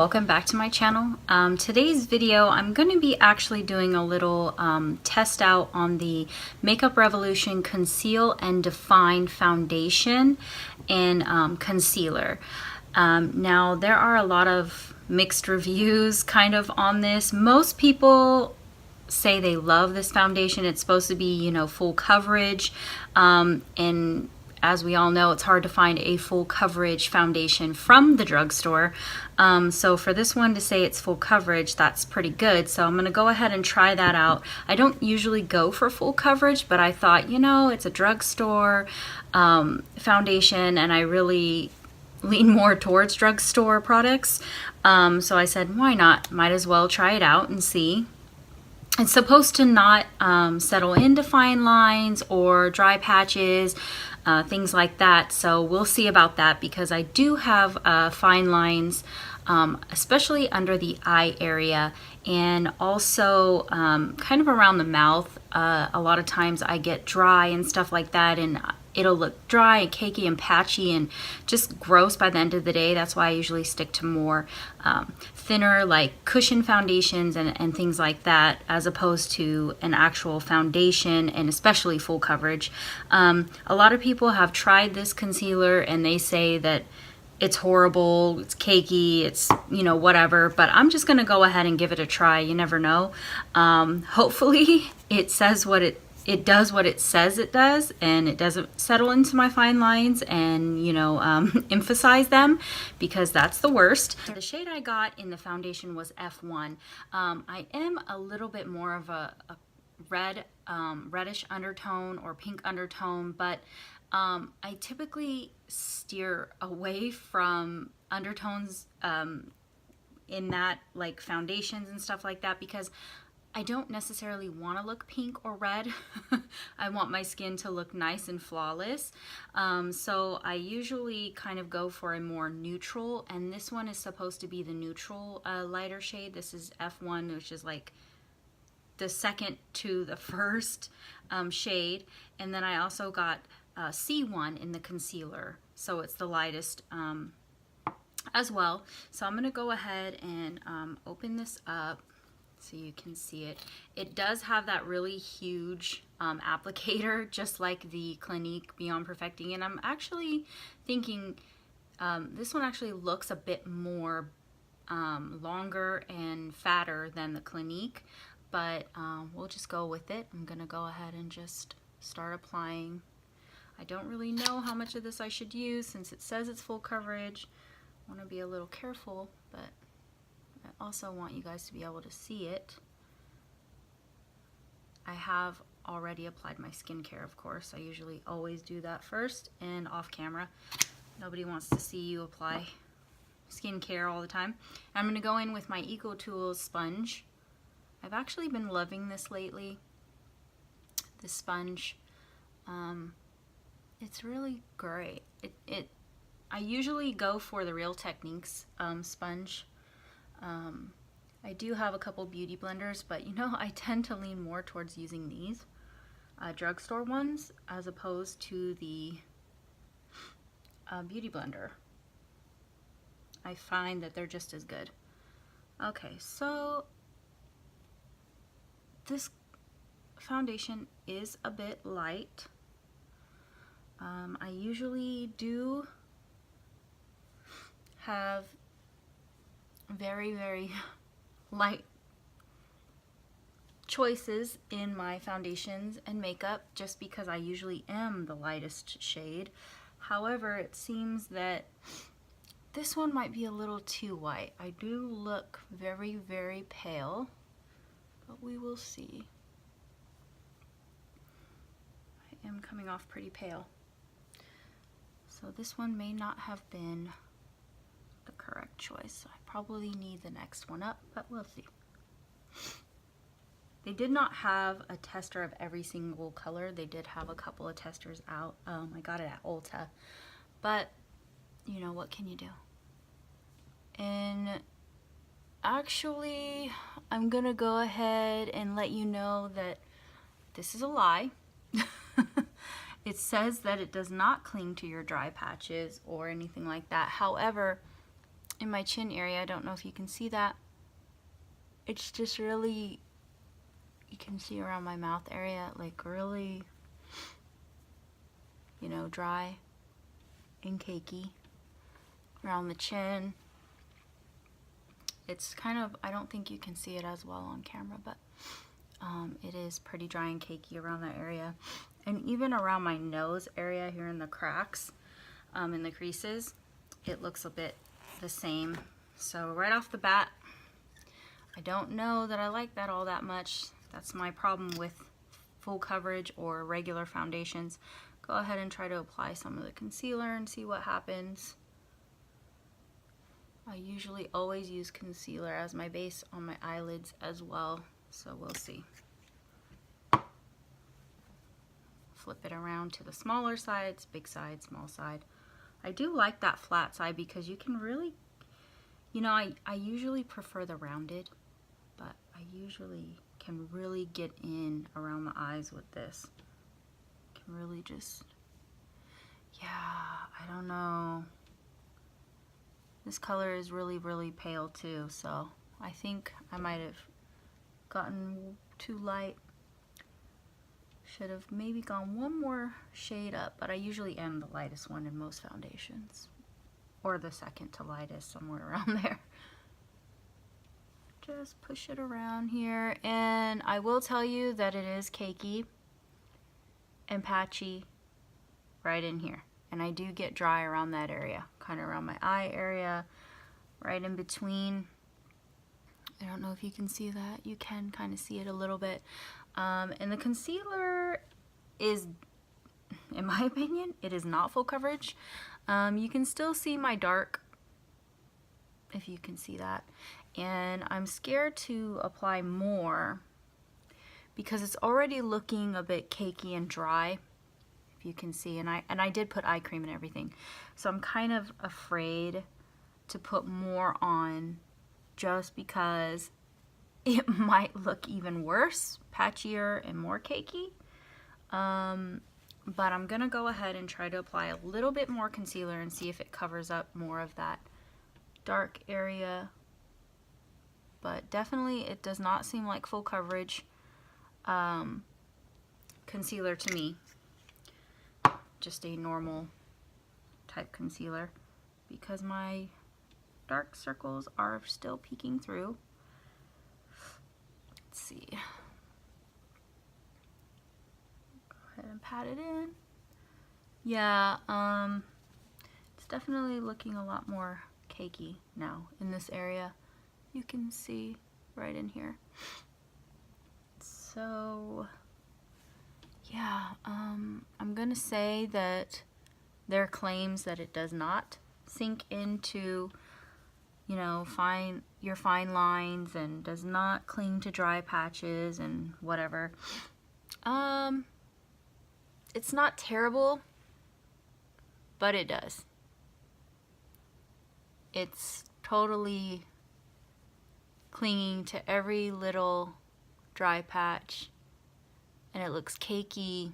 welcome back to my channel. Today's video I'm going to be actually doing a little test out on the Makeup Revolution Conceal and Define Foundation and Concealer. Now there are a lot of mixed reviews kind of on this. Most people say they love this foundation. It's supposed to be, you know, full coverage, and as we all know, it's hard to find a full coverage foundation from the drugstore. So for this one to say it's full coverage, that's pretty good. So I'm gonna go ahead and try that out. I don't usually go for full coverage, but I thought, you know, it's a drugstore foundation and I really lean more towards drugstore products. So I said, why not? Might as well try it out and see. It's supposed to not settle into fine lines or dry patches, things like that. So we'll see about that because I do have fine lines, especially under the eye area and also kind of around the mouth. A lot of times I get dry and stuff like that, and it'll look dry and cakey and patchy and just gross by the end of the day. That's why I usually stick to more thinner, like cushion foundations and things like that, as opposed to an actual foundation, and especially full coverage. A lot of people have tried this concealer and they say that it's horrible, it's cakey, it's, you know, whatever, but I'm just gonna go ahead and give it a try. You never know. Hopefully it says what it does what it says it does, and it doesn't settle into my fine lines and, you know, emphasize them, because that's the worst. The shade I got in the foundation was F1. I am a little bit more of a red, reddish undertone or pink undertone, but I typically steer away from undertones in that, like foundations and stuff like that, because I don't necessarily want to look pink or red. I want my skin to look nice and flawless. So I usually kind of go for a more neutral, and this one is supposed to be the neutral lighter shade. This is F1, which is like the second to the first shade. And then I also got C1 in the concealer, so it's the lightest as well. So I'm gonna go ahead and open this up so you can see it. It does have that really huge applicator, just like the Clinique Beyond Perfecting, and I'm actually thinking this one actually looks a bit more longer and fatter than the Clinique, but we'll just go with it. I'm gonna go ahead and just start applying. I don't really know how much of this I should use since it says it's full coverage. I want to be a little careful, but I also want you guys to be able to see it. I have already applied my skincare, of course. I usually always do that first and off camera. Nobody wants to see you apply skincare all the time. I'm going to go in with my EcoTools Sponge. I've actually been loving this lately, this sponge. It's really great. I usually go for the Real Techniques sponge. I do have a couple beauty blenders, but you know, I tend to lean more towards using these drugstore ones as opposed to the beauty blender. I find that they're just as good. Okay, so this foundation is a bit light. I usually do have very, very light choices in my foundations and makeup, just because I usually am the lightest shade. However, it seems that this one might be a little too white. I do look very, very pale, but we will see. I am coming off pretty pale. So this one may not have been the correct choice. I probably need the next one up, but we'll see. They did not have a tester of every single color. They did have a couple of testers out. I got it at Ulta. But, you know, what can you do? And actually, I'm gonna go ahead and let you know that this is a lie. It says that it does not cling to your dry patches or anything like that. However, in my chin area. I don't know if you can see that. It's just really, you can see around my mouth area, like really, you know, dry and cakey around the chin. It's kind of, I don't think you can see it as well on camera, but it is pretty dry and cakey around that area. And even around my nose area here in the cracks, in the creases, it looks a bit the same. So right off the bat, I don't know that I like that all that much. That's my problem with full coverage or regular foundations. Go ahead and try to apply some of the concealer and see what happens. I usually always use concealer as my base on my eyelids as well, so we'll see. Flip it around to the smaller sides, big side, small side. I do like that flat side because you can really, you know, I usually prefer the rounded, but I usually can really get in around the eyes with this. Can really just, yeah, I don't know. This color is really, really pale too, so I think I might have gotten too light. Should have maybe gone one more shade up, but I usually am the lightest one in most foundations. Or the second to lightest, somewhere around there. Just push it around here, and I will tell you that it is cakey and patchy right in here. And I do get dry around that area, kind of around my eye area, right in between. I don't know if you can see that. You can kind of see it a little bit. And the concealer is, in my opinion, it is not full coverage. You can still see my dark, if you can see that. And I'm scared to apply more because it's already looking a bit cakey and dry, if you can see. And I did put eye cream and everything. So I'm kind of afraid to put more on just because it might look even worse, patchier and more cakey. But I'm gonna go ahead and try to apply a little bit more concealer and see if it covers up more of that dark area. But definitely it does not seem like full coverage concealer to me. Just a normal type concealer because my dark circles are still peeking through. Let's see. Go ahead and pat it in. Yeah, it's definitely looking a lot more cakey now in this area. You can see right in here. So yeah, I'm gonna say that their claims that it does not sink into, you know, your fine lines and does not cling to dry patches and whatever. It's not terrible, but it does. It's totally clinging to every little dry patch, and it looks cakey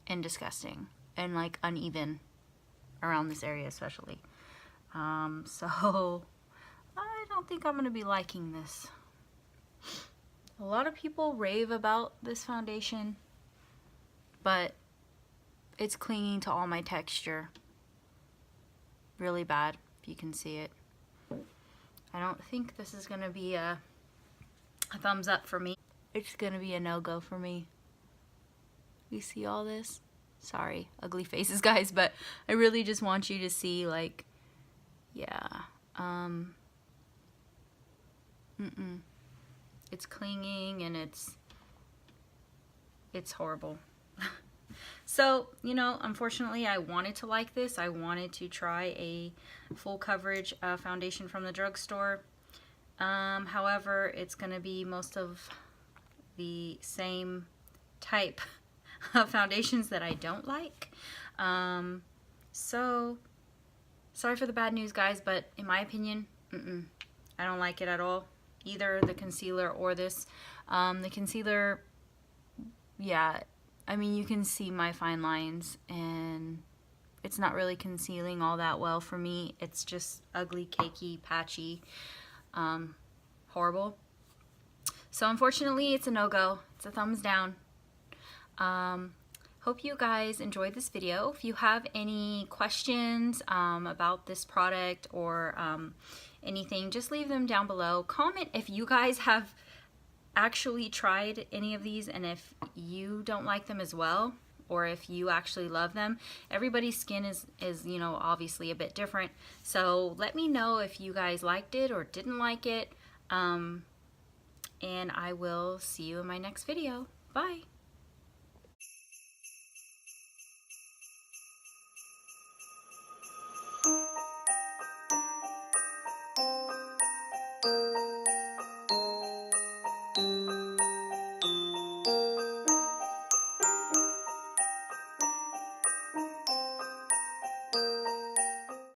and disgusting and like uneven around this area especially. So I don't think I'm gonna be liking this. A lot of people rave about this foundation, but it's clinging to all my texture really bad, if you can see it. I don't think this is gonna be a thumbs up for me. It's gonna be a no-go for me. You see all this? Sorry, ugly faces, guys, but I really just want you to see, like, yeah, it's clinging and it's horrible. So, you know, unfortunately I wanted to like this. I wanted to try a full coverage foundation from the drugstore. However, it's going to be most of the same type of foundations that I don't like. So, sorry for the bad news, guys, but in my opinion, I don't like it at all. Either the concealer or this. The concealer, yeah, I mean, you can see my fine lines, and it's not really concealing all that well for me. It's just ugly, cakey, patchy, horrible. So unfortunately, it's a no-go. It's a thumbs down. Hope you guys enjoyed this video. If you have any questions about this product or anything, just leave them down below. Comment if you guys have actually tried any of these and if you don't like them as well, or if you actually love them. Everybody's skin is you know, obviously a bit different. So let me know if you guys liked it or didn't like it. And I will see you in my next video. Bye.